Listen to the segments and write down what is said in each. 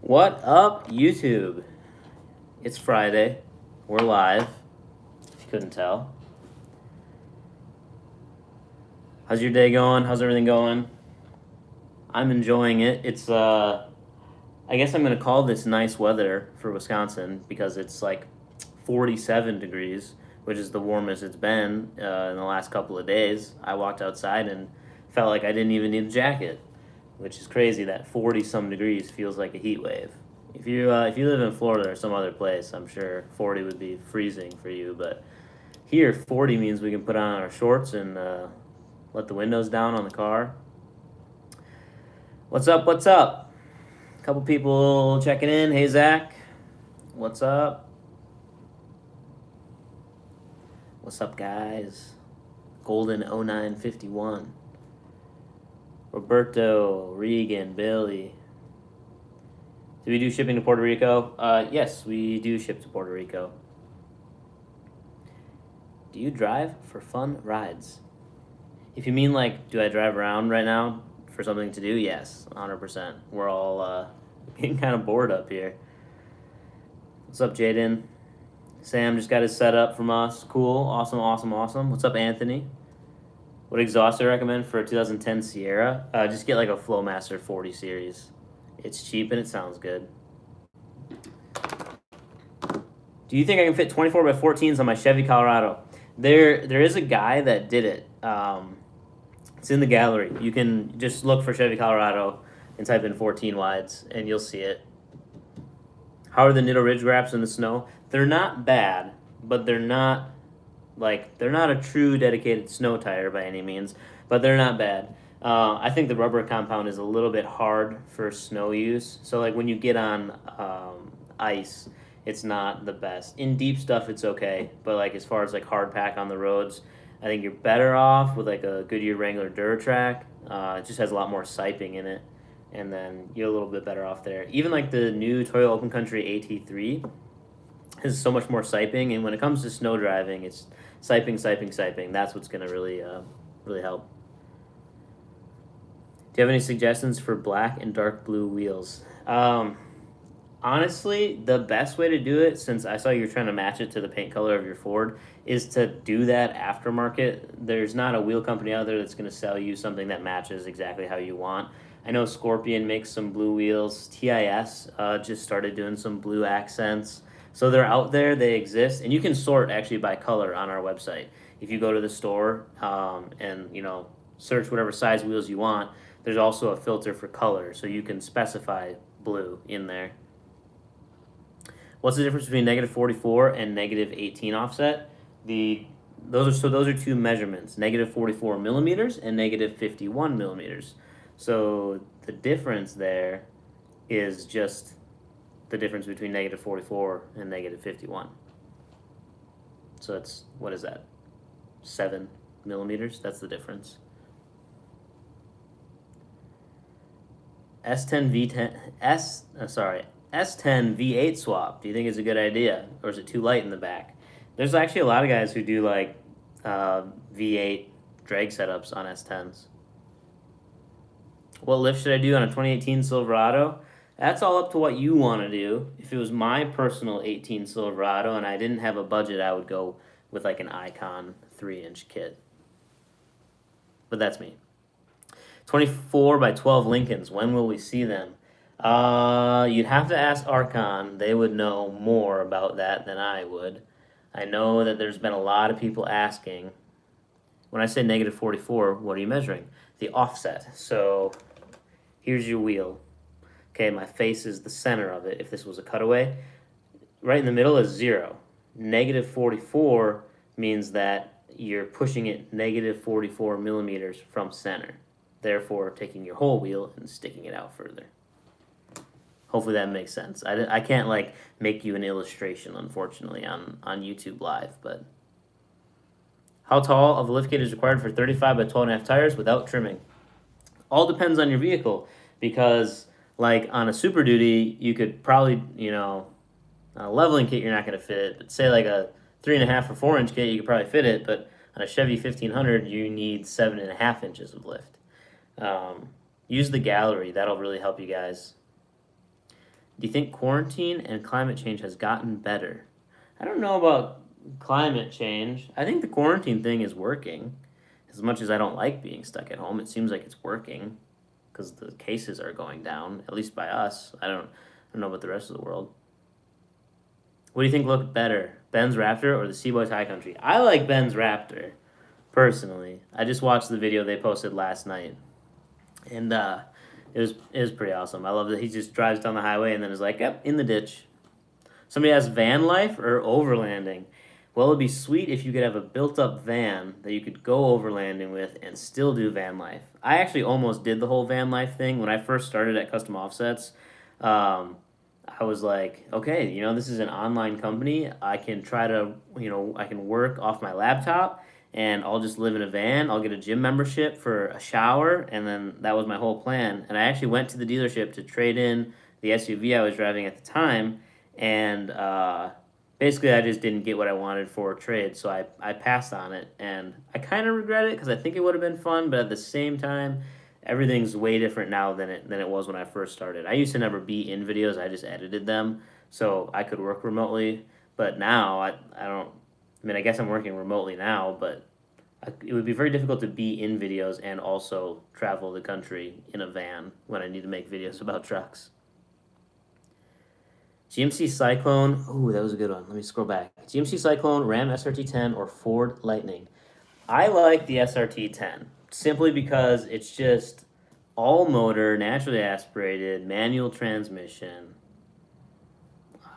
What up, YouTube? It's Friday. We're live, if you couldn't tell. How's your day going? How's everything going? I'm enjoying it. I guess I'm going to call this nice weather for Wisconsin because it's like 47 degrees, which is the warmest it's been in the last couple of days. I walked outside and felt like I didn't even need a jacket, which is crazy that 40 some degrees feels like a heat wave. If you live in Florida or some other place, I'm sure 40 would be freezing for you. But here, 40 means we can put on our shorts and let the windows down on the car. What's up? What's up? A couple people checking in. Hey, Zach. What's up? What's up, guys? Golden 0951. Roberto, Regan, Billy. Do we do shipping to Puerto Rico? Yes, we do ship to Puerto Rico. Do you drive for fun rides? If you mean like, do I drive around right now for something to do? Yes, 100%. We're all getting kind of bored up here. What's up, Jaden? Sam just got his setup from us. Cool, awesome, awesome, awesome. What's up, Anthony? What exhaust do I recommend for a 2010 Sierra? Just get like a Flowmaster 40 series. It's cheap and it sounds good. Do you think I can fit 24 by 14s on my Chevy Colorado? There is a guy that did it. It's in the gallery. You can just look for Chevy Colorado and type in 14 wides and you'll see it. How are the Nitto Ridge Wraps in the snow? They're not bad, but they're not a true dedicated snow tire by any means, but they're not bad. I think the rubber compound is a little bit hard for snow use. So like when you get on ice, it's not the best. In deep stuff, it's okay, but like as far as like hard pack on the roads, I think you're better off with like a Goodyear Wrangler Duratrack. It just has a lot more siping in it, and then you're a little bit better off there. Even like the new Toyota Open Country AT3 has so much more siping, and when it comes to snow driving, it's siping, siping, siping. That's what's gonna really help. Do you have any suggestions for black and dark blue wheels? Honestly, the best way to do it, since I saw you were trying to match it to the paint color of your Ford, is to do that aftermarket. There's not a wheel company out there that's going to sell you something that matches exactly how you want. I know Scorpion makes some blue wheels. TIS just started doing some blue accents. So they're out there, they exist, and you can sort actually by color on our website. If you go to the store and search whatever size wheels you want, there's also a filter for color, so you can specify blue in there. What's the difference between negative 44 and negative 18 offset? Those are two measurements, negative 44 millimeters and negative 51 millimeters. So the difference there is just the difference between negative 44 and negative 51. So that's, what is that? 7 millimeters? That's the difference. S10 V8 swap. Do you think it's a good idea, or is it too light in the back? There's actually a lot of guys who do like V8 drag setups on S10s. What lift should I do on a 2018 Silverado? That's all up to what you want to do. If it was my personal 18 Silverado and I didn't have a budget, I would go with like an Icon 3-inch kit. But that's me. 24 by 12 Lincolns. When will we see them? You'd have to ask Archon. They would know more about that than I would. I know that there's been a lot of people asking. When I say negative 44, what are you measuring? The offset. So here's your wheel. Okay, my face is the center of it. If this was a cutaway, right in the middle is 0. Negative 44 means that you're pushing it negative 44 millimeters from center. Therefore, taking your whole wheel and sticking it out further. Hopefully that makes sense. I can't like make you an illustration, unfortunately, on YouTube Live, but how tall of a liftgate is required for 35 by 12.5 tires without trimming? All depends on your vehicle, because like on a Super Duty, you could probably, a leveling kit you're not going to fit it, but say like a 3.5 or 4 inch kit, you could probably fit it, but on a Chevy 1500, you need 7.5 inches of lift. Use the gallery. That'll really help you guys. Do you think quarantine and climate change has gotten better? I don't know about climate change. I think the quarantine thing is working. As much as I don't like being stuck at home, it seems like it's working because the cases are going down, at least by us. I don't know about the rest of the world. What do you think looked better, Ben's Raptor or the Seaboys High Country? I like Ben's Raptor, personally. I just watched the video they posted last night, and it was pretty awesome. I love that he just drives down the highway and then is like, "Yep, in the ditch." Somebody asked van life or overlanding. Well, it'd be sweet if you could have a built-up van that you could go overlanding with and still do van life. I actually almost did the whole van life thing when I first started at Custom Offsets. Um, I was like, okay, this is an online company. I can try to, I can work off my laptop and I'll just live in a van. I'll get a gym membership for a shower, and then that was my whole plan. And I actually went to the dealership to trade in the SUV I was driving at the time, and basically I just didn't get what I wanted for a trade, so I passed on it, and I kind of regret it because I think it would have been fun, but at the same time, everything's way different now than it was when I first started. I used to never be in videos; I just edited them, so I could work remotely. But now I don't. I mean, I guess I'm working remotely now, but it would be very difficult to be in videos and also travel the country in a van when I need to make videos about trucks. GMC Cyclone. Oh, that was a good one. Let me scroll back. GMC Cyclone, Ram SRT10, or Ford Lightning. I like the SRT10 simply because it's just all motor, naturally aspirated, manual transmission.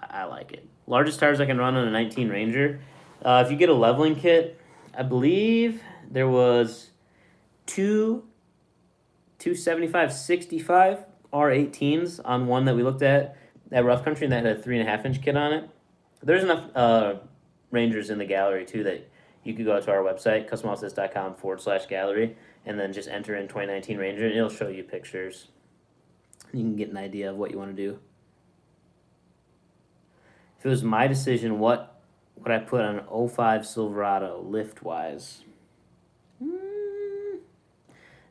I like it. Largest tires I can run on a 19 Ranger. If you get a leveling kit, I believe there was two 275/65 R18s on one that we looked at Rough Country, and that had a 3.5-inch kit on it. There's enough Rangers in the gallery too that you could go out to our website, customoffsets.com/gallery, and then just enter in 2019 Ranger, and it'll show you pictures. You can get an idea of what you want to do. If it was my decision, what would I put on an 05 Silverado lift-wise? Don't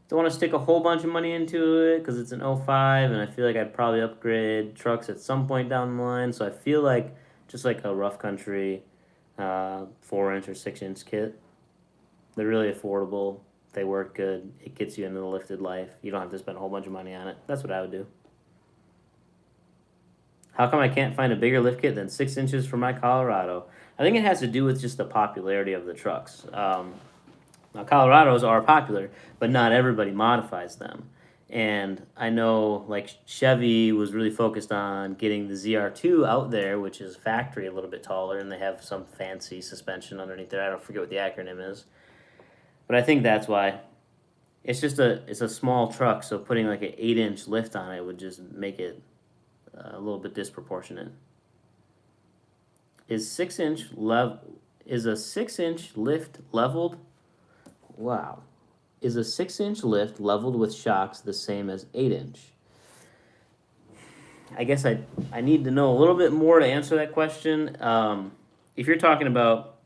want to stick a whole bunch of money into it because it's an 05, and I feel like I'd probably upgrade trucks at some point down the line. So I feel like just like a Rough Country 4-inch or 6-inch kit. They're really affordable. They work good. It gets you into the lifted life. You don't have to spend a whole bunch of money on it. That's what I would do. How come I can't find a bigger lift kit than 6 inches for my Colorado? I think it has to do with just the popularity of the trucks. Now, Colorados are popular, but not everybody modifies them. And I know, like, Chevy was really focused on getting the ZR2 out there, which is factory a little bit taller, and they have some fancy suspension underneath there. I don't forget what the acronym is. But I think that's why. It's a small truck, so putting like an 8-inch lift on it would just make it a little bit disproportionate. Is a 6-inch lift leveled? Wow. Is a 6-inch lift leveled with shocks the same as 8-inch? I guess I need to know a little bit more to answer that question. If you're talking about,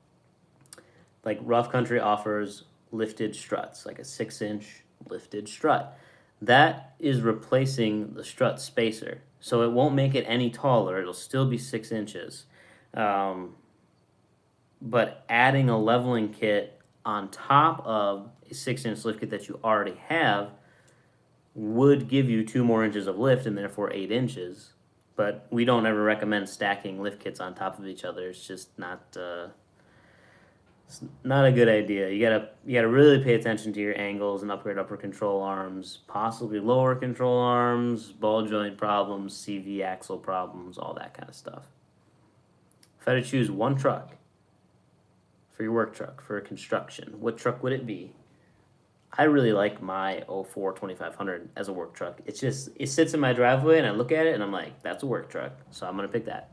like, Rough Country offers lifted struts, like a 6-inch lifted strut, that is replacing the strut spacer. So it won't make it any taller. It'll still be 6 inches. But adding a leveling kit on top of a 6-inch lift kit that you already have would give you 2 more inches of lift and therefore 8 inches. But we don't ever recommend stacking lift kits on top of each other. It's just not it's not a good idea. You gotta really pay attention to your angles and upgrade upper control arms, possibly lower control arms, ball joint problems, CV axle problems, all that kind of stuff. If I had to choose one truck for your work truck, for construction, what truck would it be? I really like my 04 2500 as a work truck. It sits in my driveway and I look at it and I'm like, that's a work truck. So I'm going to pick that.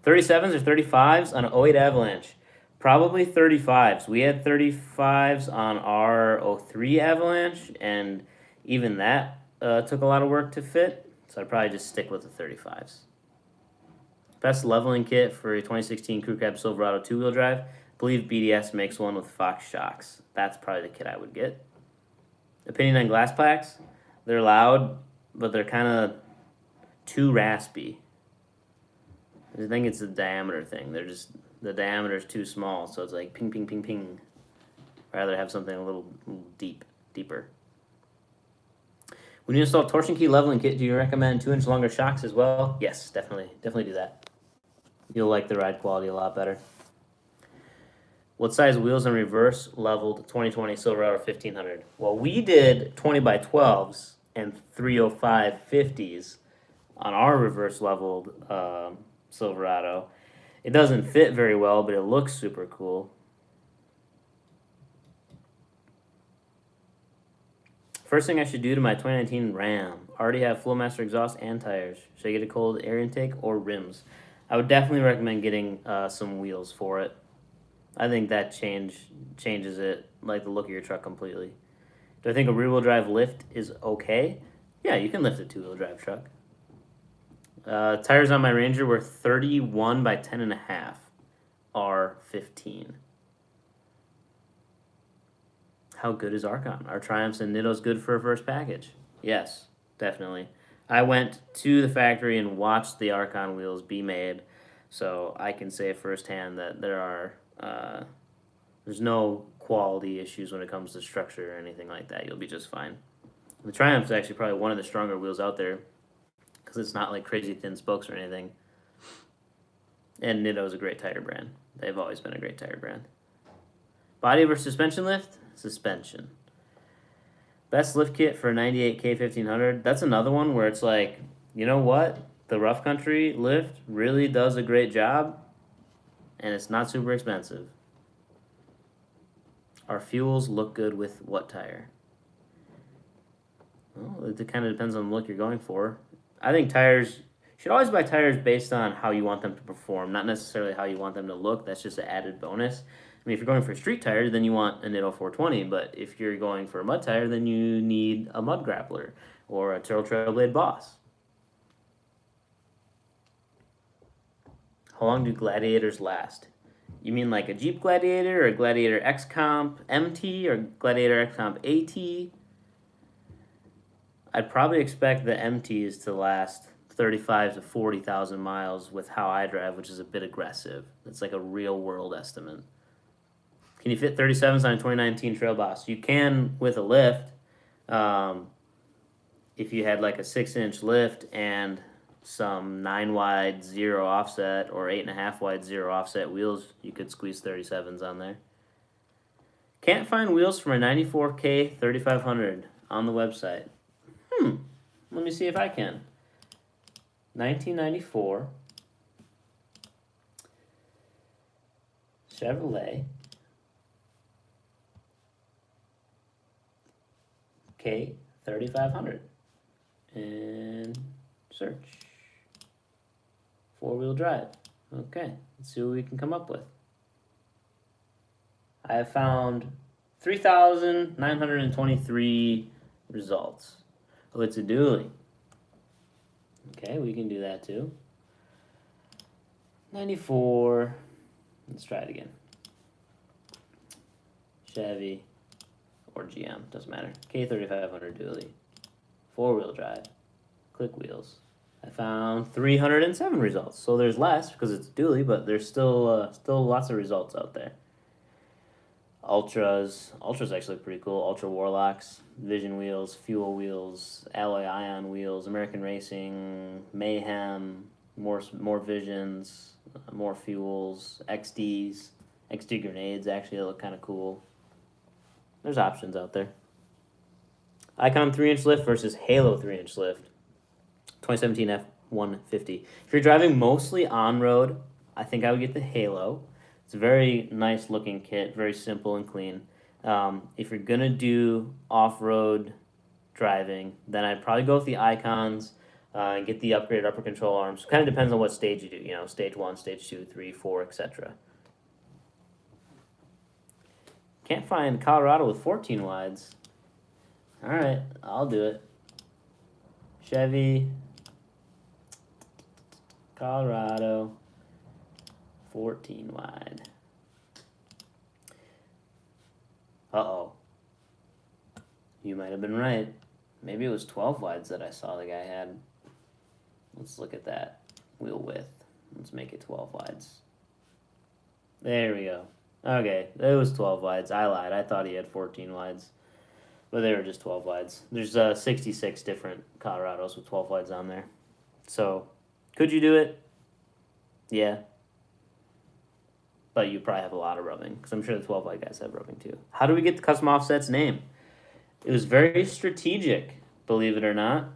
37s or 35s on an 08 Avalanche? Probably 35s. We had 35s on our 03 Avalanche, and even that took a lot of work to fit. So I'd probably just stick with the 35s. Best leveling kit for a 2016 Crew Cab Silverado 2-wheel drive. I believe BDS makes one with Fox shocks. That's probably the kit I would get. Opinion on glass plaques? They're loud, but they're kind of too raspy. I think it's the diameter thing. The diameter is too small, so it's like ping, ping, ping, ping. Rather have something a little deeper. When you install torsion key leveling kit, do you recommend 2-inch longer shocks as well? Yes, definitely do that. You'll like the ride quality a lot better. What size wheels and reverse leveled 2020 Silverado 1500? Well, we did 20 by 12s and 305 50s on our reverse leveled Silverado. It doesn't fit very well, but it looks super cool. First thing I should do to my 2019 Ram. Already have Flowmaster exhaust and tires. Should I get a cold air intake or rims? I would definitely recommend getting some wheels for it. I think that changes it, like the look of your truck completely. Do I think a rear-wheel drive lift is okay? Yeah, you can lift a two-wheel drive truck. Tires on my Ranger were 31 by 10.5 R15. How good is Archon? Are Triumphs and Nittos good for a first package? Yes, definitely. I went to the factory and watched the Archon wheels be made, so I can say firsthand that there's no quality issues when it comes to structure or anything like that. You'll be just fine. The Triumph's actually probably one of the stronger wheels out there because it's not like crazy thin spokes or anything. And Nitto's a great tire brand. They've always been a great tire brand. Body versus suspension lift? Suspension. Best lift kit for 98K 1500. That's another one where it's like, you know what? The rough country lift really does a great job, and it's not super expensive. Our fuels look good with what tire? Well, it kind of depends on the look you're going for. I think tires, you should always buy tires based on how you want them to perform, not necessarily how you want them to look. That's just an added bonus. I mean, if you're going for a street tire, then you want a Nitto 420, but if you're going for a mud tire, then you need a Mud Grappler or a Turtle Trailblade Boss. How long do Gladiators last? You mean like a Jeep Gladiator or a Gladiator X Comp MT or Gladiator X Comp AT? I'd probably expect the MTs to last 35 to 40,000 miles with how I drive, which is a bit aggressive. It's like a real world estimate. Can you fit 37s on a 2019 Trail Boss? You can with a lift. If you had like a 6-inch lift and some 9 wide 0 offset or 8.5 wide 0 offset wheels, you could squeeze 37s on there. Can't find wheels for my 94K 3500 on the website. Let me see if I can. 1994 Chevrolet K 3500 and search 4-wheel drive. Okay, let's see what we can come up with. I have found 3,923 results. Oh, it's a dually. Okay, we can do that too. 94. Let's try it again. Chevy or GM, doesn't matter. K3500 dually. 4-wheel drive. Click wheels. I found 307 results. So there's less because it's dually, but there's still lots of results out there. Ultras actually pretty cool. Ultra Warlocks, Vision wheels, Fuel wheels, Alloy Ion wheels, American Racing, Mayhem, more Visions, more Fuels, XD grenades actually look kind of cool. There's options out there. Icon 3-inch lift versus Halo 3-inch lift. 2017 F-150. If you're driving mostly on-road, I think I would get the Halo. It's a very nice looking kit, very simple and clean. If you're gonna do off-road driving, then I'd probably go with the Icons and get the upgraded upper control arms. Kind of depends on what stage you do, you know, stage 1, stage 2, 3, 4, etc. Can't find Colorado with 14 wides. Alright, I'll do it. Chevy, Colorado, 14 wide. Uh-oh. You might have been right. Maybe it was 12 wides that I saw the guy had. Let's look at that wheel width. Let's make it 12 wides. There we go. Okay, it was 12 wides. I lied. I thought he had 14 wides. But they were just 12 wides. There's 66 different Colorados with 12 wides on there. So, could you do it? Yeah. But you probably have a lot of rubbing, because I'm sure the 12 wide guys have rubbing too. How do we get the Custom Offset's name? It was very strategic, believe it or not.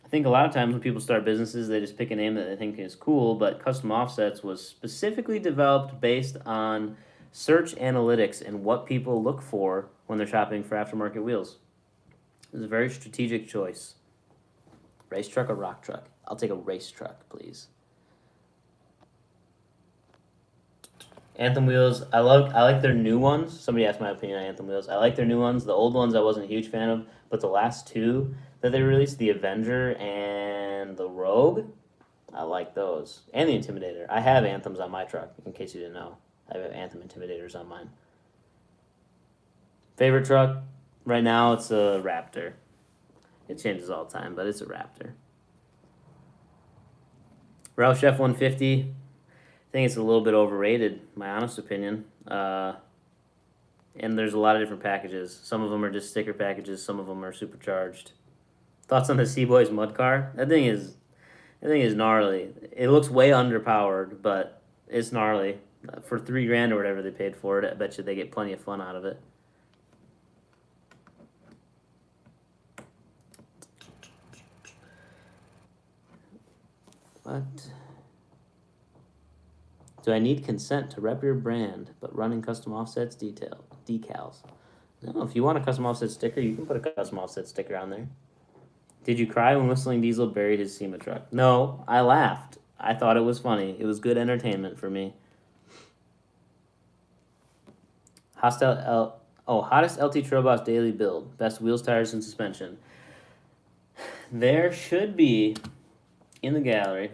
I think a lot of times when people start businesses, they just pick a name that they think is cool, but Custom Offsets was specifically developed based on search analytics and what people look for when they're shopping for aftermarket wheels. It was a very strategic choice. Race truck or rock truck? I'll take a race truck, please. Anthem wheels, I like their new ones. Somebody asked my opinion on Anthem wheels. I like their new ones. The old ones I wasn't a huge fan of, but the last two that they released, the Avenger and the Rogue, I like those. And the Intimidator. I have Anthems on my truck, in case you didn't know. I have Anthem Intimidators on mine. Favorite truck? Right now it's a Raptor. It changes all the time, but it's a Raptor. Roush F-150. I think it's a little bit overrated, my honest opinion. And there's a lot of different packages. Some of them are just sticker packages. Some of them are supercharged. Thoughts on the Seaboys mud car? That thing is gnarly. It looks way underpowered, but it's gnarly. For $3,000 or whatever they paid for it, I bet you they get plenty of fun out of it. What? Do I need consent to rep your brand, but running Custom Offsets decals? No, if you want a Custom Offset sticker, you can put a Custom Offset sticker on there. Did you cry when Whistling Diesel buried his SEMA truck? No, I laughed. I thought it was funny. It was good entertainment for me. Hottest LT Trail Boss daily build. Best wheels, tires, and suspension. There should be in the gallery.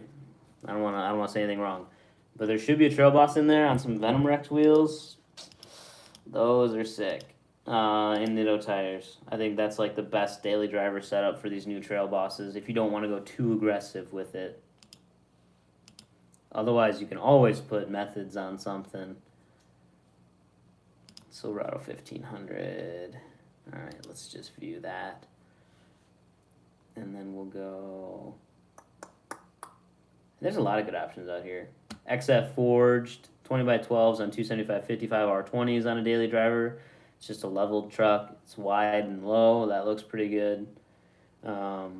I don't want to say anything wrong, but there should be a Trail Boss in there on some Venom Rex wheels. Those are sick. And Nitto tires. I think that's like the best daily driver setup for these new Trail Bosses. If you don't want to go too aggressive with it. Otherwise, you can always put methods on something. Silverado 1500. All right, let's just view that. And then we'll go. There's a lot of good options out here. XF forged, 20x12s on 275/55 R20s on a daily driver. It's just a leveled truck. It's wide and low. That looks pretty good. All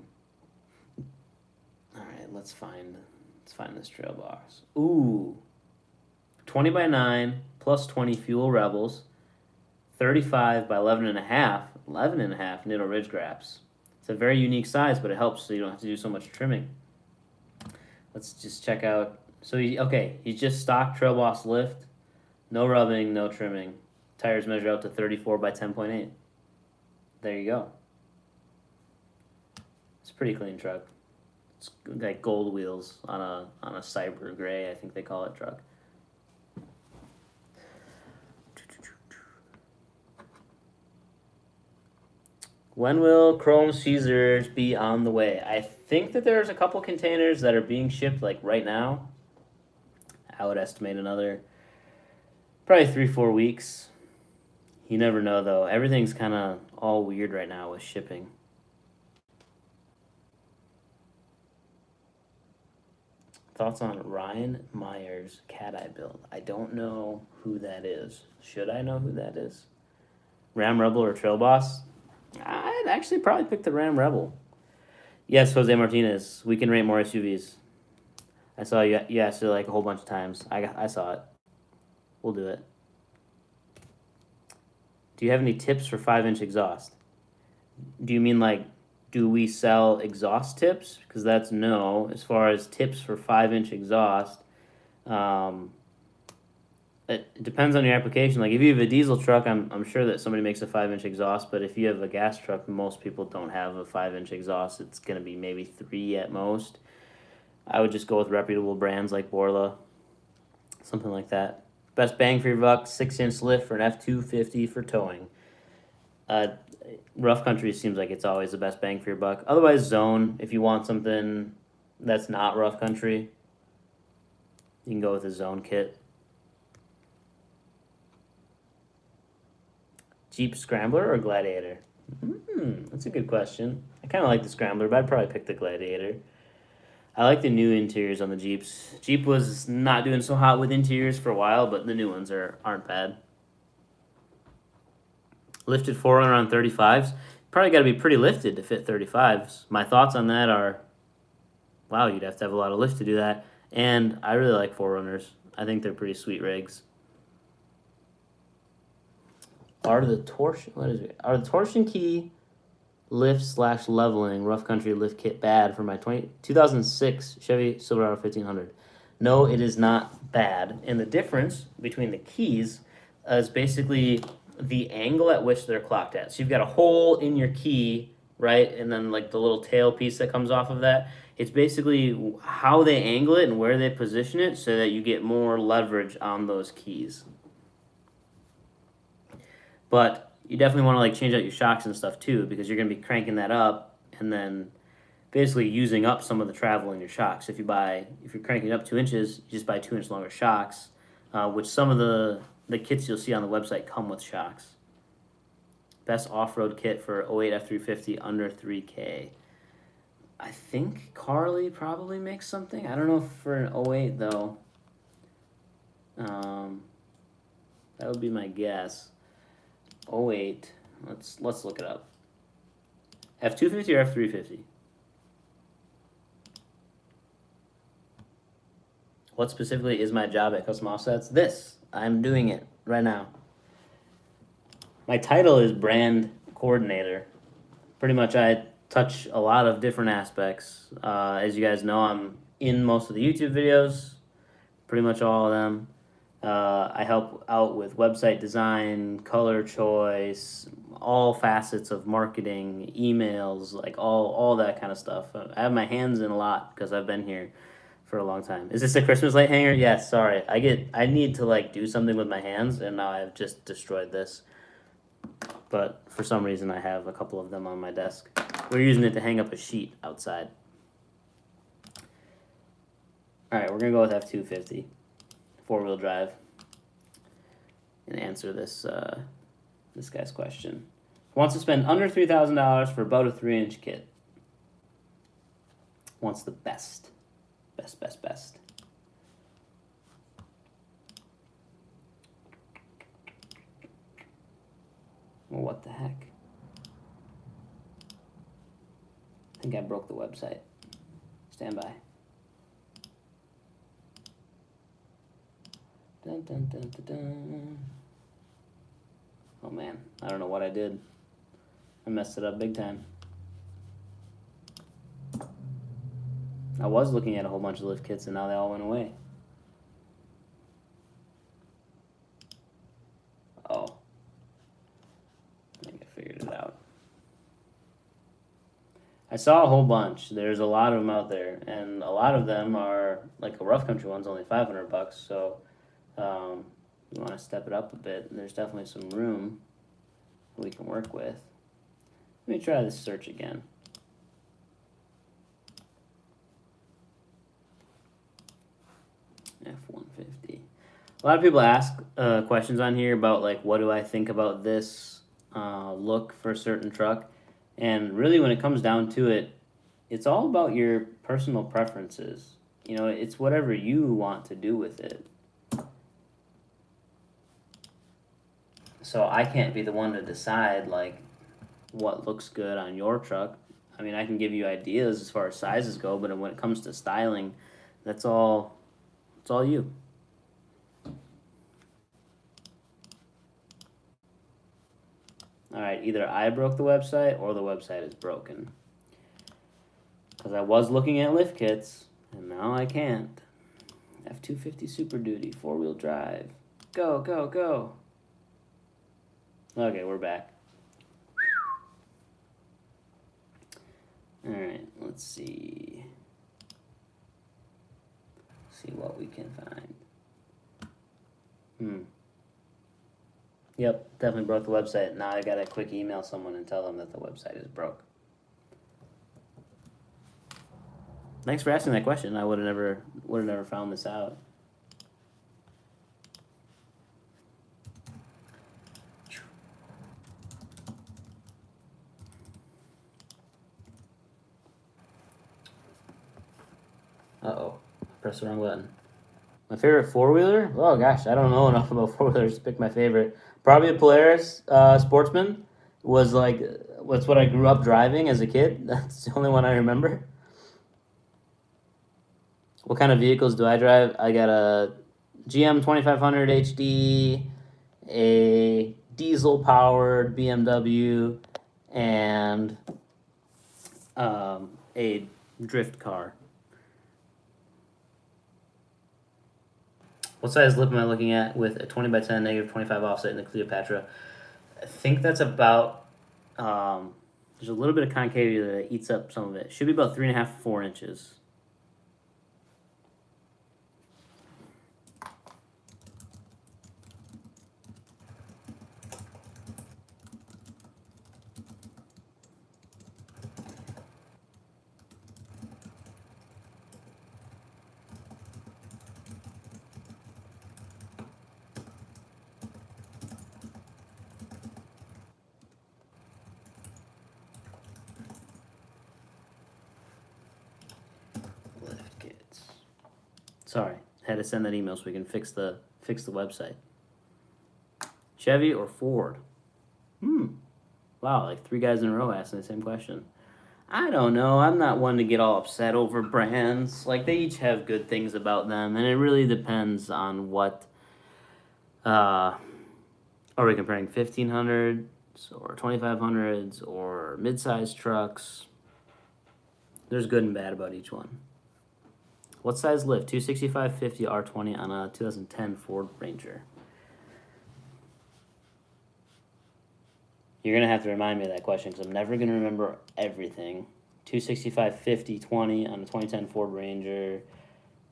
right, let's find this Trail Boss. Ooh, 20x9 plus 20 Fuel Rebels, 35 by 11.5 Nitto Ridge Graps. It's a very unique size, but it helps so you don't have to do so much trimming. Let's just check out. So he's just stock Trail Boss lift, no rubbing, no trimming. Tires measure out to 34 by 10.8. There you go. It's a pretty clean truck. It's like gold wheels on a cyber gray, I think they call it, truck. When will Chrome Caesars be on the way? I think that there's a couple containers that are being shipped like right now. I would estimate another probably 3-4 weeks. You never know though. Everything's kind of all weird right now with shipping. Thoughts on Ryan Myers' Cat Eye build? I don't know who that is. Should I know who that is? Ram Rebel or Trail Boss? I'd actually probably pick the Ram Rebel. Yes, Jose Martinez. We can rate more SUVs. I saw you asked it like a whole bunch of times. I saw it. We'll do it. Do you have any tips for 5-inch exhaust? Do you mean like, do we sell exhaust tips? Because that's no. As far as tips for 5-inch exhaust, it depends on your application. Like if you have a diesel truck, I'm sure that somebody makes a 5-inch exhaust. But if you have a gas truck, most people don't have a 5-inch exhaust. It's gonna be maybe 3 at most. I would just go with reputable brands like Borla, something like that. Best bang for your buck: 6-inch lift for an F-250 for towing. Rough country seems like it's always the best bang for your buck. Otherwise, zone if you want something that's not rough country, you can go with a zone kit. Jeep Scrambler or Gladiator? That's a good question. I kind of like the Scrambler, but I'd probably pick the Gladiator. I like the new interiors on the Jeeps. Jeep was not doing so hot with interiors for a while, but the new ones aren't bad. Lifted 4Runner on 35s. Probably got to be pretty lifted to fit 35s. My thoughts on that are, wow, you'd have to have a lot of lift to do that. And I really like 4Runners. I think they're pretty sweet rigs. Are the torsion key lift / leveling rough country lift kit bad for my 2006 Chevy Silverado 1500? No, it is not bad. And the difference between the keys is basically the angle at which they're clocked at. So you've got a hole in your key, right? And then like the little tail piece that comes off of that. It's basically how they angle it and where they position it so that you get more leverage on those keys. But you definitely want to like change out your shocks and stuff too, because you're going to be cranking that up and then basically using up some of the travel in your shocks. If you're cranking it up 2 inches, you just buy 2 inch longer shocks, which some of the kits you'll see on the website come with shocks. Best off-road kit for 08 F350 under 3K. I think Carly probably makes something. I don't know if for an 08 though. That would be my guess. 08. Let's look it up. F250 or F350? What specifically is my job at Custom Offsets? This. I'm doing it right now. My title is brand coordinator. Pretty much I touch a lot of different aspects. As you guys know, I'm in most of the YouTube videos, pretty much all of them. I help out with website design, color choice, all facets of marketing, emails, like all that kind of stuff. I have my hands in a lot because I've been here for a long time. Is this a Christmas light hanger? Yes, sorry. I need to like do something with my hands, and now I've just destroyed this. But for some reason I have a couple of them on my desk. We're using it to hang up a sheet outside. Alright, we're gonna go with F250. 4-wheel drive. And answer this this guy's question. Wants to spend under $3,000 for about a 3-inch kit. Wants the best. Best. Well, what the heck? I think I broke the website. Stand by. Dun, dun, dun, dun, dun. Oh man, I don't know what I did. I messed it up big time. I was looking at a whole bunch of lift kits and now they all went away. Oh. I think I figured it out. I saw a whole bunch. There's a lot of them out there, and a lot of them are like a rough country one's only $500, so you want to step it up a bit. There's definitely some room we can work with. Let me try this search again. F-150. A lot of people ask questions on here about like what do I think about this look for a certain truck, and really when it comes down to it, it's all about your personal preferences. You know, it's whatever you want to do with it. So I can't be the one to decide like what looks good on your truck. I mean, I can give you ideas as far as sizes go, but when it comes to styling, it's all you. Alright, either I broke the website or the website is broken. Because I was looking at lift kits, and now I can't. F250 Super Duty, 4-wheel drive. Go, go, go. Okay, we're back. Alright, let's see. See what we can find. Yep, definitely broke the website. Now I gotta quick email someone and tell them that the website is broke. Thanks for asking that question. I would have never found this out. Uh-oh. Press the wrong button. My favorite four-wheeler? Oh gosh, I don't know enough about four-wheelers to pick my favorite. Probably a Polaris Sportsman was like, that's what I grew up driving as a kid. That's the only one I remember. What kind of vehicles do I drive? I got a GM 2500 HD, a diesel-powered BMW, and a drift car. What size lip am I looking at with a 20 by 10 negative 25 offset in the Cleopatra? I think that's about, there's a little bit of concavity that eats up some of it. Should be about 3.5 to 4 inches. Lift kits. Sorry, had to send that email so we can fix the website. Chevy or Ford? Wow, like 3 guys in a row asking the same question. I don't know. I'm not one to get all upset over brands. Like, they each have good things about them, and it really depends on what. Are we comparing 1500s or 2500s or mid-sized trucks? There's good and bad about each one. What size lift? 265 50 R20 on a 2010 Ford Ranger. You're going to have to remind me of that question because I'm never going to remember everything. 265 50 20 on a 2010 Ford Ranger.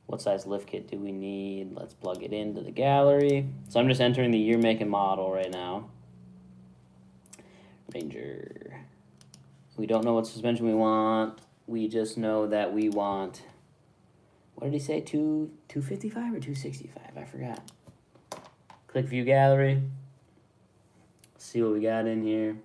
What size lift kit do we need? Let's plug it into the gallery. So I'm just entering the year, make, and model right now. Ranger. We don't know what suspension we want. We just know that we want, what did he say, 255 or 265? I forgot. Click view gallery. See what we got in here.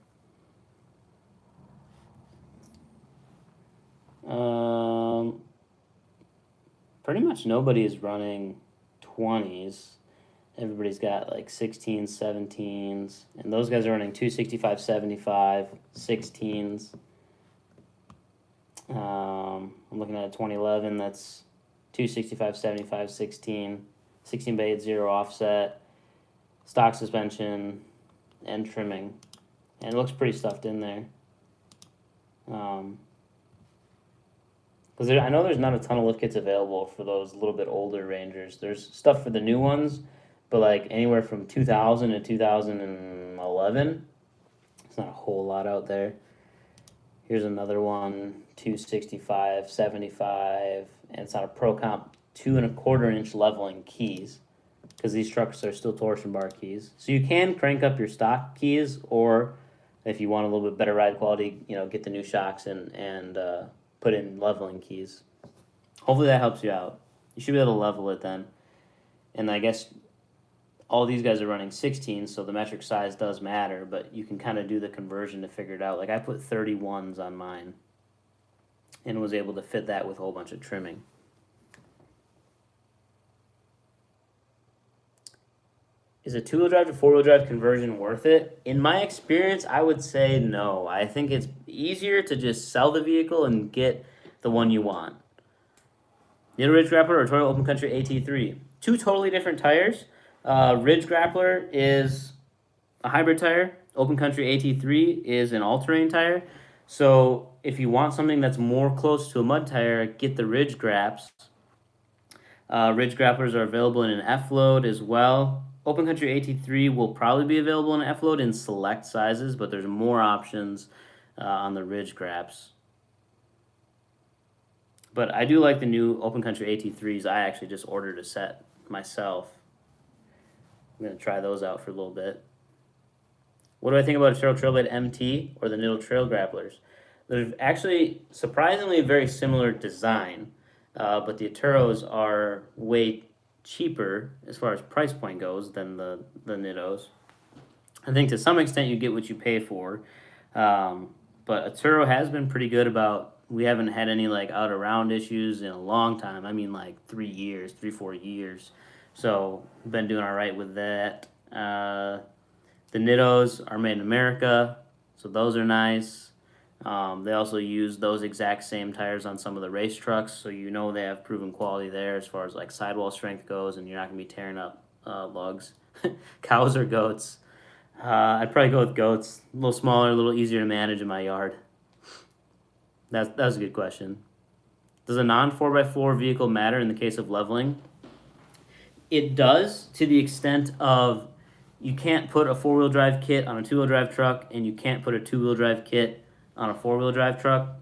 Pretty much nobody is running 20s. Everybody's got like 16s, 17s, and those guys are running 265, 75, 16s. I'm looking at a 2011 that's 265, 75, 16, 16 by 8, 0 offset, stock suspension, and trimming, and it looks pretty stuffed in there. Because I know there's not a ton of lift kits available for those little bit older Rangers. There's stuff for the new ones, but like anywhere from 2000 to 2011, it's not a whole lot out there. Here's another one, 265, 75, and it's on a Pro Comp 2.25 inch leveling keys, because these trucks are still torsion bar keys. So you can crank up your stock keys, or if you want a little bit better ride quality, get the new shocks and put in leveling keys. Hopefully that helps you out. You should be able to level it then. And I guess all these guys are running 16, so the metric size does matter, but you can kind of do the conversion to figure it out. Like I put 31s on mine and was able to fit that with a whole bunch of trimming. Is a two-wheel drive to four-wheel drive conversion worth it? In my experience, I would say no. I think it's easier to just sell the vehicle and get the one you want. Needle Ridge Grappler or Toyota Open Country AT3. Two totally different tires. Ridge Grappler is a hybrid tire. Open Country AT3 is an all-terrain tire. So if you want something that's more close to a mud tire, get the Ridge Graps. Ridge Grapplers are available in an F-load as well. Open Country AT3 will probably be available in an F-load in select sizes, but there's more options on the Ridge Graps. But I do like the new Open Country AT3s. I actually just ordered a set myself. I'm going to try those out for a little bit. What do I think about a Trailblade MT or the Niddle Trail Grapplers? They're actually surprisingly very similar design. but the Turos are way cheaper as far as price point goes than the Nittos. I think to some extent you get what you pay for, but a Turo has been pretty good about. We haven't had any like out around issues in a long time. I mean, like 3 years, 3 4 years. So been doing all right with that. The Nittos are made in America, so those are nice. They also use those exact same tires on some of the race trucks, so you know they have proven quality there as far as like sidewall strength goes, and you're not gonna be tearing up lugs. Cows or goats? I'd probably go with goats. A little smaller, a little easier to manage in my yard. That's a good question. Does a non 4x4 vehicle matter in the case of leveling? It does, to the extent of you can't put a 4-wheel drive kit on a 2-wheel drive truck, and you can't put a 2-wheel drive kit on a 4-wheel drive truck.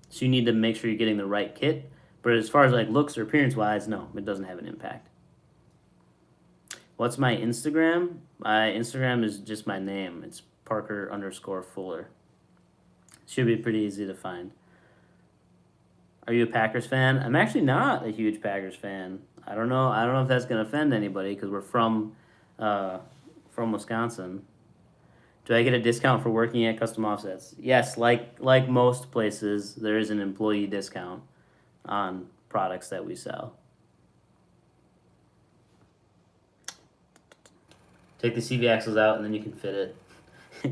So you need to make sure you're getting the right kit. But as far as like looks or appearance wise, no, it doesn't have an impact. What's my Instagram? My Instagram is just my name. It's Parker_Fuller. Should be pretty easy to find. Are you a Packers fan? I'm actually not a huge Packers fan. I don't know. I don't know if that's gonna offend anybody because we're from Wisconsin. Do I get a discount for working at Custom Offsets? Yes, like most places, there is an employee discount on products that we sell. Take the CV axles out and then you can fit it.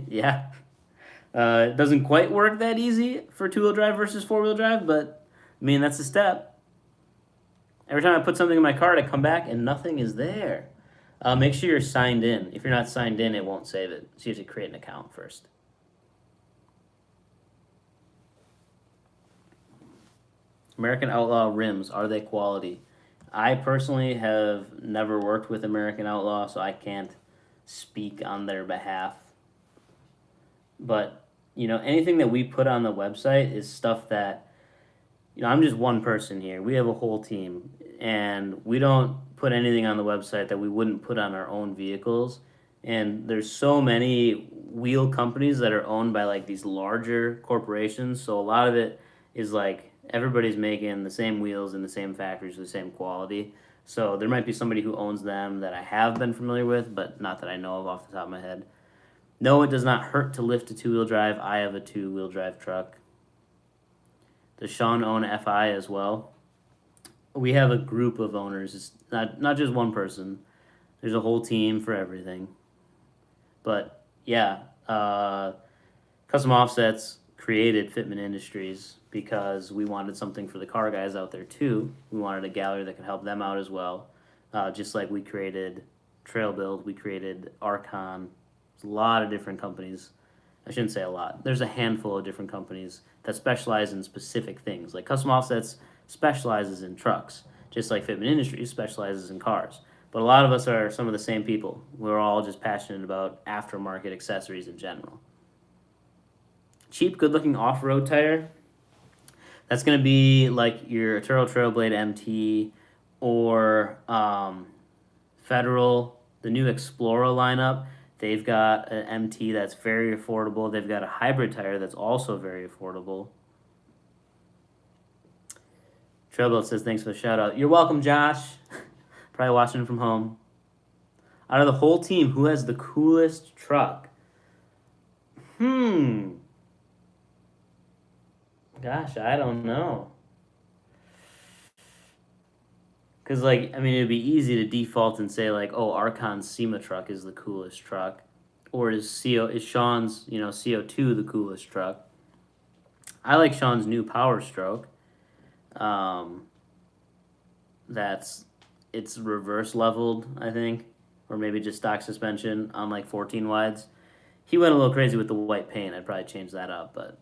Yeah. It doesn't quite work that easy for 2-wheel drive versus 4-wheel drive, but I mean, that's a step. Every time I put something in my cart, I come back and nothing is there. Make sure you're signed in. If you're not signed in, it won't save it. So you have to create an account first. American Outlaw rims, are they quality? I personally have never worked with American Outlaw, so I can't speak on their behalf. But, anything that we put on the website is stuff that, I'm just one person here. We have a whole team, and we don't put anything on the website that we wouldn't put on our own vehicles. And there's so many wheel companies that are owned by like these larger corporations, so a lot of it is like everybody's making the same wheels in the same factories with the same quality. So there might be somebody who owns them that I have been familiar with, but not that I know of off the top of my head. No, it does not hurt to lift a 2-wheel drive. I have a 2-wheel drive truck. Does Sean own FI as well? We have a group of owners. It's not just one person. There's a whole team for everything. But yeah, Custom Offsets created Fitment Industries because we wanted something for the car guys out there too. We wanted a gallery that could help them out as well. Just like we created Trail Build, we created Archon. There's a lot of different companies. I shouldn't say a lot. There's a handful of different companies that specialize in specific things. Like Custom Offsets specializes in trucks, just like Fitment Industries specializes in cars. But a lot of us are some of the same people. We're all just passionate about aftermarket accessories in general. Cheap, good-looking off-road tire. That's going to be like your Turo Trailblade MT or Federal, the new Explorer lineup. They've got an MT that's very affordable. They've got a hybrid tire that's also very affordable. Trailblade says, thanks for the shout out. You're welcome, Josh. Probably watching from home. Out of the whole team, who has the coolest truck? Gosh, I don't know. Because, it'd be easy to default and say, Archon's SEMA truck is the coolest truck. Or is Sean's, CO2 the coolest truck? I like Sean's new Power Stroke. It's reverse leveled, I think. Or maybe just stock suspension on, 14 wides. He went a little crazy with the white paint. I'd probably change that up, but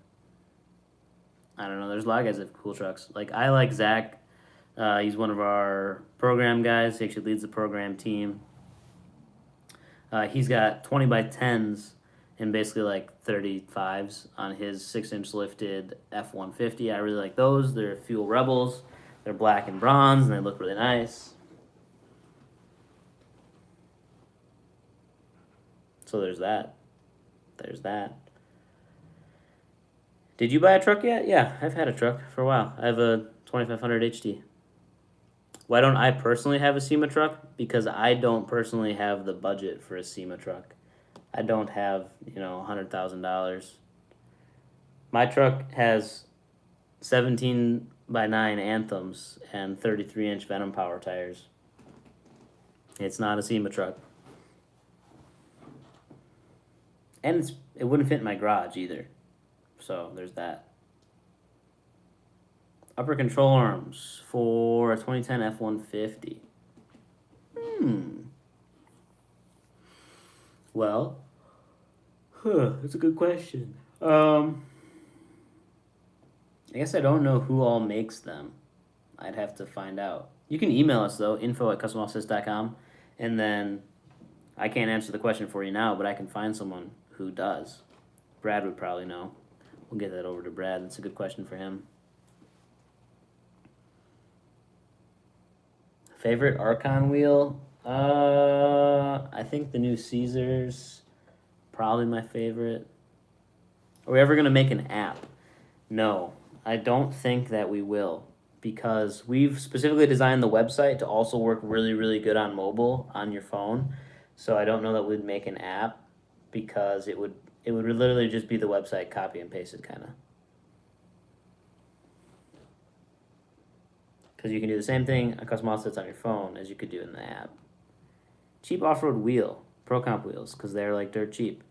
I don't know. There's a lot of guys that have cool trucks. I like Zach. He's one of our program guys. He actually leads the program team. He's got 20 by 10s and basically 35s on his 6-inch lifted F-150. I really like those. They're Fuel Rebels. They're black and bronze, and they look really nice. So there's that. Did you buy a truck yet? Yeah, I've had a truck for a while. I have a 2500 HT. Why don't I personally have a SEMA truck? Because I don't personally have the budget for a SEMA truck. I don't have, $100,000. My truck has 17 by 9 Anthems and 33-inch Venom Power tires. It's not a SEMA truck. And it wouldn't fit in my garage either. So there's that. Upper control arms for a 2010 F-150. Well, that's a good question. I guess I don't know who all makes them. I'd have to find out. You can email us, though, info@customoffsets.com, and then I can't answer the question for you now, but I can find someone who does. Brad would probably know. We'll get that over to Brad. That's a good question for him. Favorite Archon wheel? I think the new Caesar's probably my favorite. Are we ever going to make an app? No, I don't think that we will, because we've specifically designed the website to also work really, really good on mobile, on your phone. So I don't know that we'd make an app, because it would literally just be the website copy and pasted kind of. Because you can do the same thing on custom offsets on your phone as you could do in the app. Cheap off-road wheel, Pro Comp wheels, because they're like dirt cheap.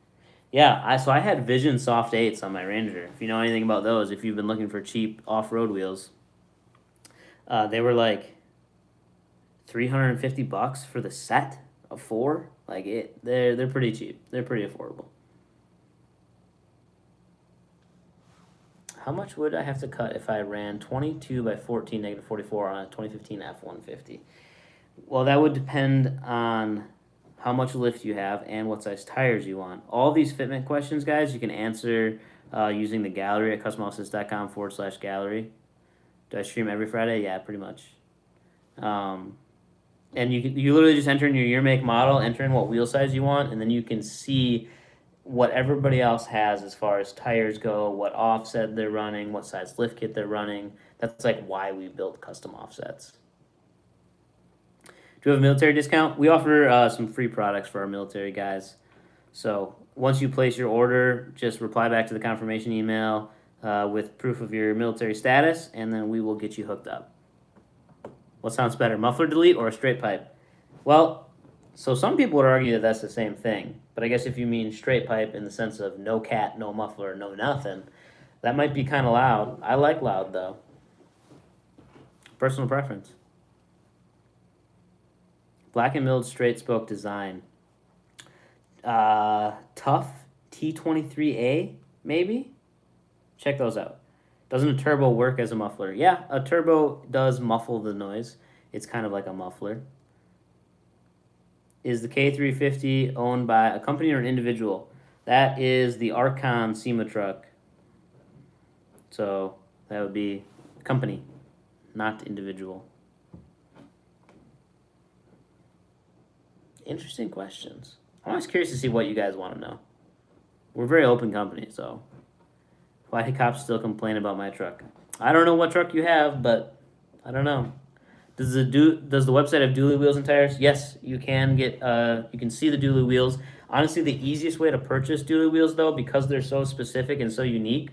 Yeah, so I had Vision Soft 8s on my Ranger. If you know anything about those, if you've been looking for cheap off-road wheels, they were like $350 for the set of 4. They're pretty cheap. They're pretty affordable. How much would I have to cut if I ran 22 by 14 negative 44 on a 2015 F-150? Well, that would depend on how much lift you have and what size tires you want. All these fitment questions, guys, you can answer using the gallery at customoffsets.com/gallery. Do I stream every Friday? Yeah, pretty much. And you literally just enter in your year, make, model, enter in what wheel size you want, and then you can see what everybody else has as far as tires go, what offset they're running, what size lift kit they're running. That's like why we built custom offsets. Do we have a military discount? We offer some free products for our military guys. So once you place your order, just reply back to the confirmation email with proof of your military status, and then we will get you hooked up. What sounds better, muffler delete or a straight pipe? Well, so some people would argue that that's the same thing. But I guess if you mean straight pipe in the sense of no cat, no muffler, no nothing, that might be kind of loud. I like loud, though. Personal preference. Black and milled straight spoke design. Tough T23A, maybe? Check those out. Doesn't a turbo work as a muffler? Yeah, a turbo does muffle the noise. It's kind of like a muffler. Is the K350 owned by a company or an individual? That is the Archon SEMA truck. So that would be company, not individual. Interesting questions. I'm always curious to see what you guys want to know. We're a very open company, so why do cops still complain about my truck? I don't know what truck you have, but I don't know. Does the website have dually wheels and tires? Yes, you can get. You can see the dually wheels. Honestly, the easiest way to purchase dually wheels, though, because they're so specific and so unique,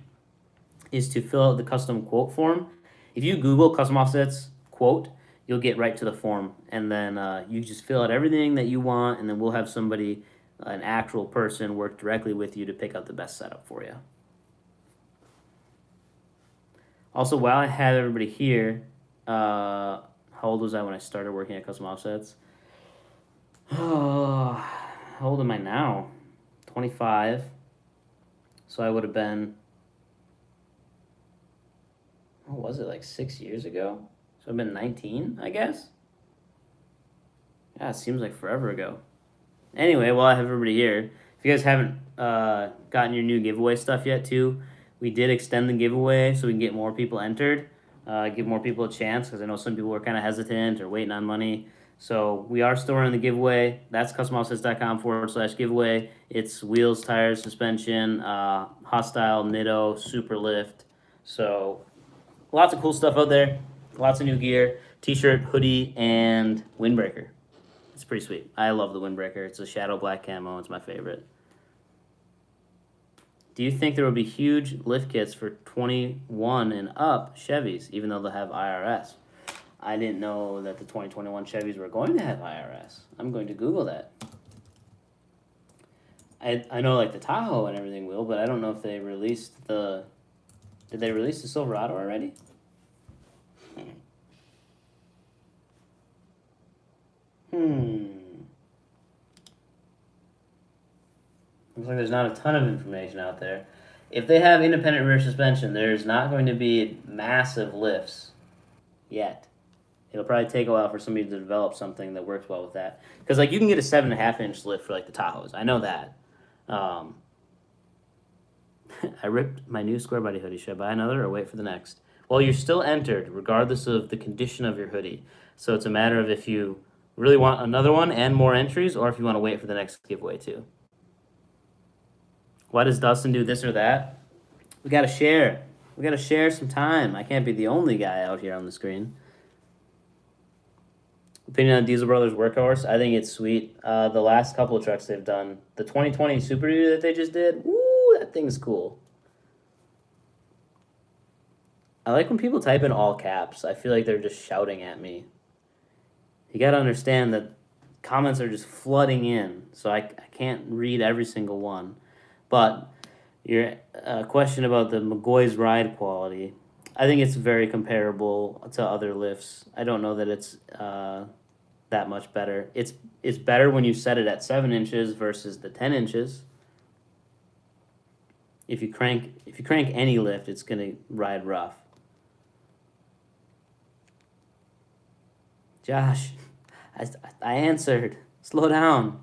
is to fill out the custom quote form. If you Google custom offsets quote, you'll get right to the form, and then you just fill out everything that you want, and then we'll have somebody, an actual person, work directly with you to pick out the best setup for you. Also, while I have everybody here, how old was I when I started working at Custom Offsets? Oh, how old am I now? 25. So I would have been, what was it, like 6 years ago? So I've been 19, I guess? Yeah, it seems like forever ago. Anyway, while I have everybody here, if you guys haven't gotten your new giveaway stuff yet, too, we did extend the giveaway so we can get more people entered. Give more people a chance, because I know some people were kind of hesitant or waiting on money. So we are still running the giveaway. That's customoffsets.com/giveaway. It's wheels, tires, suspension, hostile, Nitto, super lift. So lots of cool stuff out there. Lots of new gear, t-shirt, hoodie, and windbreaker. It's pretty sweet. I love the windbreaker. It's a shadow black camo. It's my favorite. Do you think there will be huge lift kits for 21 and up Chevys, even though they'll have IRS? I didn't know that the 2021 Chevys were going to have IRS. I'm going to Google that. I know like the Tahoe and everything will, but I don't know if they released the... Did they release the Silverado already? Looks like there's not a ton of information out there. If they have independent rear suspension, there's not going to be massive lifts yet. It'll probably take a while for somebody to develop something that works well with that. Because like you can get a 7.5-inch lift for like the Tahoes. I know that. I ripped my new square body hoodie. Should I buy another or wait for the next? Well, you're still entered regardless of the condition of your hoodie. So it's a matter of if you really want another one and more entries, or if you want to wait for the next giveaway too. Why does Dustin do this or that? We gotta share. We gotta share some time. I can't be the only guy out here on the screen. Opinion on Diesel Brothers Workhorse? I think it's sweet. The last couple of trucks they've done, the 2020 Super Duty that they just did, woo, that thing's cool. I like when people type in all caps. I feel like they're just shouting at me. You gotta understand that comments are just flooding in, so I can't read every single one. But your question about the McGoy's ride quality, I think it's very comparable to other lifts. I don't know that it's that much better. It's better when you set it at 7 inches versus the 10 inches. If you crank any lift, it's gonna ride rough. Josh, I answered. Slow down.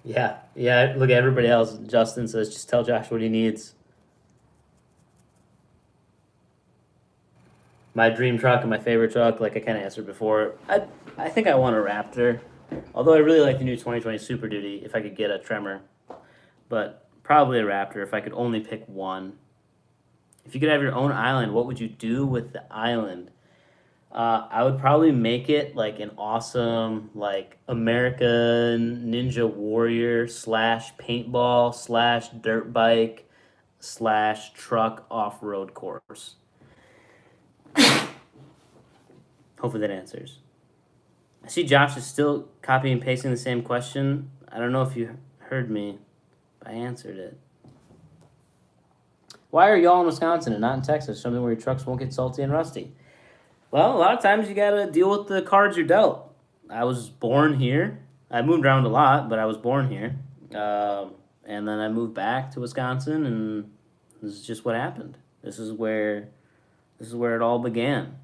Yeah, look at everybody else. Justin says, just tell Josh what he needs. My dream truck and my favorite truck, like I kind of answered before, I think I want a Raptor. Although I really like the new 2020 Super Duty if I could get a Tremor. But probably a Raptor if I could only pick one. If you could have your own island, what would you do with the island? I would probably make it like an awesome, like American Ninja Warrior / paintball / dirt bike / truck off-road course. Hopefully that answers. I see Josh is still copying and pasting the same question. I don't know if you heard me, but I answered it. Why are y'all in Wisconsin and not in Texas? Something where your trucks won't get salty and rusty. Well, a lot of times you gotta deal with the cards you're dealt. I was born here. I moved around a lot, but I was born here. And then I moved back to Wisconsin, and this is just what happened. This is where it all began.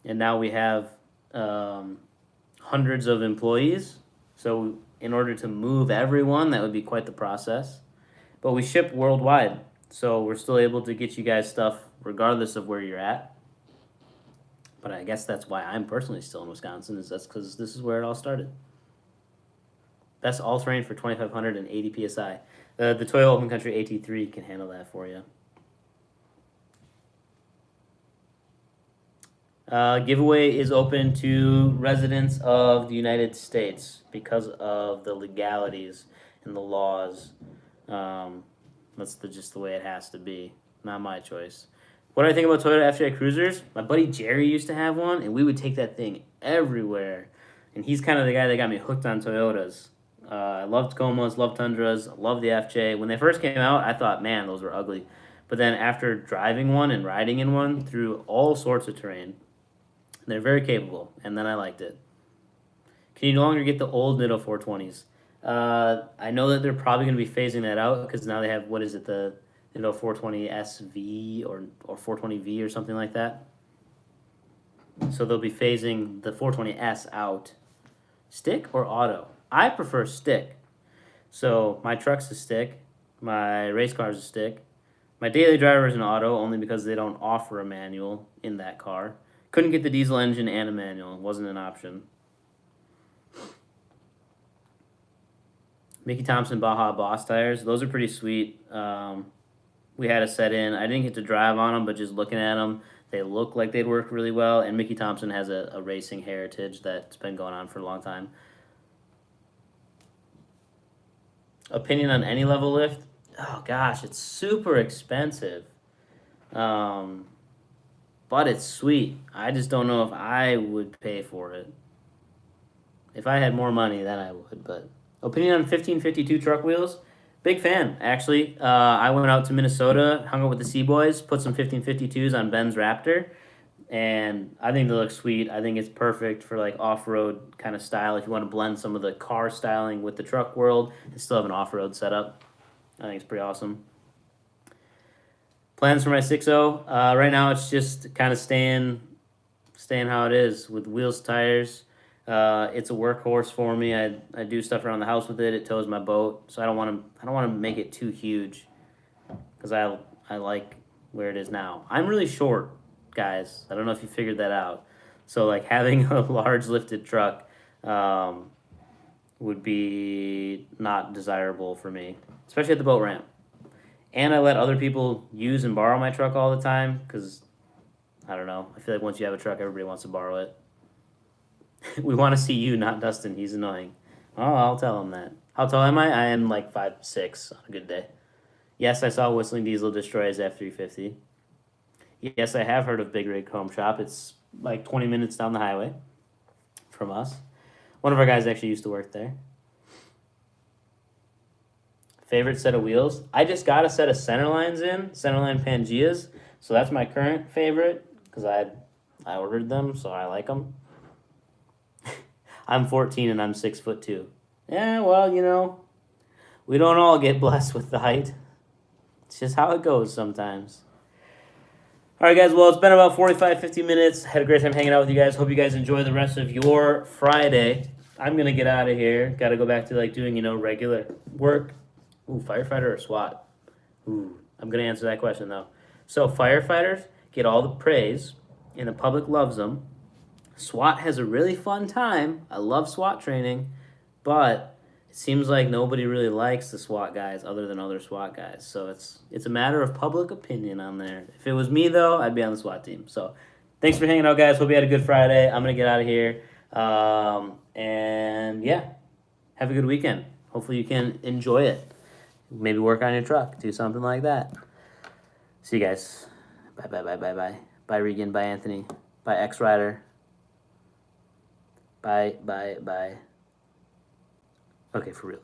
And now we have hundreds of employees. So in order to move everyone, that would be quite the process. But we ship worldwide, so we're still able to get you guys stuff regardless of where you're at. But I guess that's why I'm personally still in Wisconsin, is that's because this is where it all started. Best all-terrain for 2,500 and 80 PSI. The Toyota Open Country AT3 can handle that for you. Giveaway is open to residents of the United States because of the legalities and the laws. That's just the way it has to be. Not my choice. What do I think about Toyota FJ Cruisers? My buddy Jerry used to have one, and we would take that thing everywhere. And he's kind of the guy that got me hooked on Toyotas. I loved Tacomas, loved Tundras, loved the FJ. When they first came out, I thought, man, those were ugly. But then after driving one and riding in one through all sorts of terrain, they're very capable, and then I liked it. Can you no longer get the old Nitto 420s? I know that they're probably going to be phasing that out because now they have, what is it, the Nitto 420 SV or 420V or something like that. So they'll be phasing the 420S out. Stick or auto? I prefer stick. So my truck's a stick, my race car's a stick, my daily driver is an auto only because they don't offer a manual in that car. Couldn't get the diesel engine and a manual. It wasn't an option. Mickey Thompson Baja Boss tires. Those are pretty sweet. we had a set in. I didn't get to drive on them, but just looking at them, they look like they'd work really well. And Mickey Thompson has a racing heritage that's been going on for a long time. Opinion on any level lift? Oh gosh, it's super expensive. Um, but it's sweet. I just don't know if I would pay for it. If I had more money, then I would. But opinion on 1552 truck wheels? Big fan, actually. I went out to Minnesota, hung out with the Sea Boys, put some 1552s on Ben's Raptor, and I think they look sweet. I think it's perfect for like off-road kind of style if you want to blend some of the car styling with the truck world and still have an off-road setup. I think it's pretty awesome. Plans for my 6.0. Right now it's just kind of staying how it is with wheels, tires. It's a workhorse for me. I do stuff around the house with it. It tows my boat, so I don't want to make it too huge because I like where it is now. I'm really short, guys. I don't know if you figured that out. So like having a large lifted truck would be not desirable for me, especially at the boat ramp. And I let other people use and borrow my truck all the time because I don't know. I feel like once you have a truck, everybody wants to borrow it. We want to see you, not Dustin. He's annoying. Oh, I'll tell him that. How tall am I? I am like 5'6" on a good day. Yes, I saw Whistling Diesel destroy his F-350. Yes, I have heard of Big Rig Home Shop. It's like 20 minutes down the highway from us. One of our guys actually used to work there. Favorite set of wheels? I just got a set of Centerlines in, Centerline Pangeas. So that's my current favorite because I ordered them, so I like them. I'm 14 and I'm 6'2". Yeah, well, we don't all get blessed with the height. It's just how it goes sometimes. All right, guys. Well, it's been about 45, 50 minutes. Had a great time hanging out with you guys. Hope you guys enjoy the rest of your Friday. I'm going to get out of here. Got to go back to doing, regular work. Ooh, firefighter or SWAT? Ooh, I'm going to answer that question, though. So firefighters get all the praise, and the public loves them. SWAT has a really fun time. I love SWAT training, but it seems like nobody really likes the SWAT guys other than other SWAT guys. So it's a matter of public opinion on there. If it was me, though, I'd be on the SWAT team. So thanks for hanging out, guys. Hope you had a good Friday. I'm going to get out of here. And, yeah, have a good weekend. Hopefully you can enjoy it. Maybe work on your truck. Do something like that. See you guys. Bye, bye, bye, bye, bye. Bye, Regan. Bye, Anthony. Bye, X-Rider. Bye. Okay, for real.